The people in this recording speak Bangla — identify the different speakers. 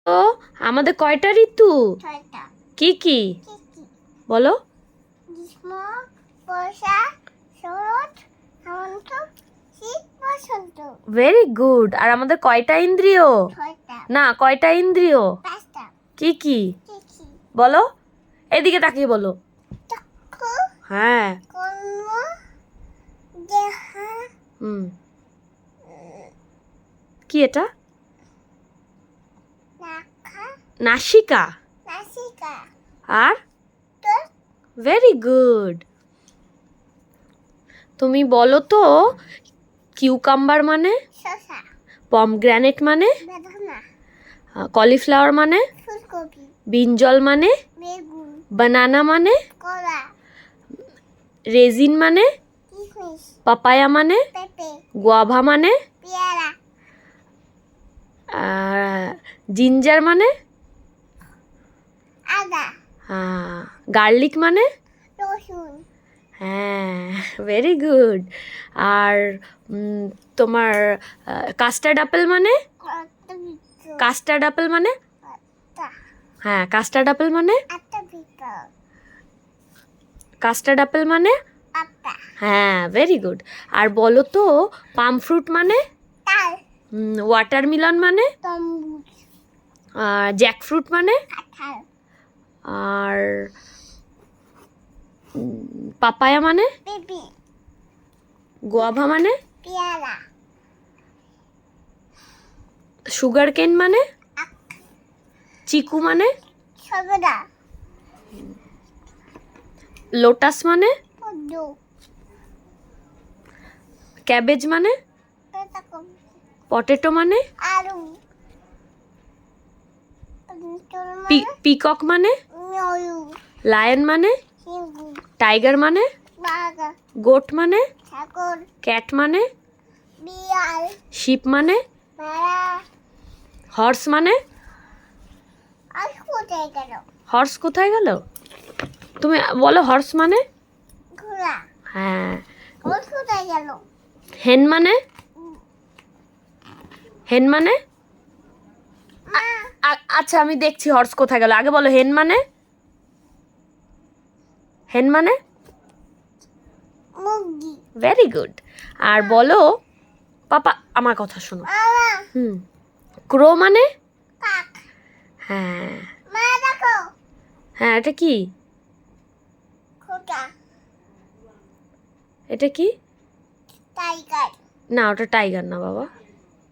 Speaker 1: তো আমাদের কয়টা ঋতু? কি কি বলো?
Speaker 2: গ্রীষ্ম, বর্ষা, শরৎ, হেমন্ত, শীত, বসন্ত।
Speaker 1: Very good. আর আমাদের কয়টা ইন্দ্রিয়? না, কয়টা ইন্দ্রিয়?
Speaker 2: পাঁচটা।
Speaker 1: কি কি
Speaker 2: কি কি?
Speaker 1: বলো? এদিকে তাকিয়ে বলো।
Speaker 2: চক্ষু,
Speaker 1: হ্যাঁ।
Speaker 2: কর্ম, দেহা,
Speaker 1: হুম। কি এটা?
Speaker 2: নাখা,
Speaker 1: নাসিকা।
Speaker 2: নাসিকা,
Speaker 1: আর
Speaker 2: ঠোঁট,
Speaker 1: ভেরি গুড। তুমি বলো তো, কিউকাম্বার মানে?
Speaker 2: শসা,
Speaker 1: পমগ্রানেট মানে?
Speaker 2: বেদানা,
Speaker 1: কলিফ্লাওয়ার মানে?
Speaker 2: ফুলকপি,
Speaker 1: ব্রিঞ্জল মানে?
Speaker 2: বেগুন,
Speaker 1: বানানা মানে?
Speaker 2: কলা,
Speaker 1: রেজিন মানে?
Speaker 2: কিশমিশ,
Speaker 1: পাপায়া মানে?
Speaker 2: পেঁপে,
Speaker 1: গুয়াভা মানে?
Speaker 2: পেয়ারা,
Speaker 1: জিঞ্জার মানে?
Speaker 2: আদা,
Speaker 1: গার্লিক মানে?
Speaker 2: রসুন,
Speaker 1: হ্যাঁ, ভেরি গুড। আর তোমার কাস্টার্ড আপেল মানে?
Speaker 2: কর্তবৃত্ত,
Speaker 1: কাস্টার্ড আপেল মানে?
Speaker 2: আটা,
Speaker 1: হ্যাঁ, কাস্টার্ড আপেল মানে?
Speaker 2: আটা বৃত্ত,
Speaker 1: কাস্টার্ড আপেল মানে?
Speaker 2: আটা,
Speaker 1: হ্যাঁ, ভেরি গুড। আর বলো তো, পাম ফ্রুট মানে?
Speaker 2: তাল,
Speaker 1: ওয়াটারমেলন মানে?
Speaker 2: তরমুজ,
Speaker 1: জ্যাকফ্রুট মানে?
Speaker 2: কাঁঠাল,
Speaker 1: আর পাপায়া মানে?
Speaker 2: পেঁপে,
Speaker 1: গোয়াভা মানে?
Speaker 2: পেয়ারা,
Speaker 1: সুগার কেন মানে? চিকু মানে?
Speaker 2: সবেদা,
Speaker 1: লোটাস মানে?
Speaker 2: পদ্ম,
Speaker 1: ক্যাবেজ মানে?
Speaker 2: পাতাকপি,
Speaker 1: পটেটো মানে?
Speaker 2: আলু, টমেটো মানে
Speaker 1: পিকক মানে?
Speaker 2: ময়ূর,
Speaker 1: লায়ন মানে?
Speaker 2: সিংহ,
Speaker 1: টাইগার মানে?
Speaker 2: বাঘ,
Speaker 1: গোট মানে?
Speaker 2: ছাগল,
Speaker 1: ক্যাট মানে?
Speaker 2: বিড়াল,
Speaker 1: শিপ মানে?
Speaker 2: ভেড়া।
Speaker 1: হর্স মানে?
Speaker 2: আর কোথায় গেল?
Speaker 1: হর্স কোথায় গেল? তুমি বলো হর্স মানে?
Speaker 2: ঘোড়া।
Speaker 1: হ্যাঁ।
Speaker 2: ওর কোথায় গেল?
Speaker 1: হেন মানে? হেন মানে?
Speaker 2: মা,
Speaker 1: আচ্ছা, আমি দেখছি হর্স কোথায় গেল। আগে বলো হেন মানে? হেন মানে?
Speaker 2: মুরগি।
Speaker 1: Very good. আর বলো, পাপা আমার কথা শোনো।
Speaker 2: মামা,
Speaker 1: ক্রো মানে?
Speaker 2: কাক।
Speaker 1: হ্যাঁ।
Speaker 2: মা দেখো।
Speaker 1: হ্যাঁ, এটা কি?
Speaker 2: খোটা।
Speaker 1: এটা কি?
Speaker 2: টাইগার।
Speaker 1: না, ওটা টাইগার না বাবা।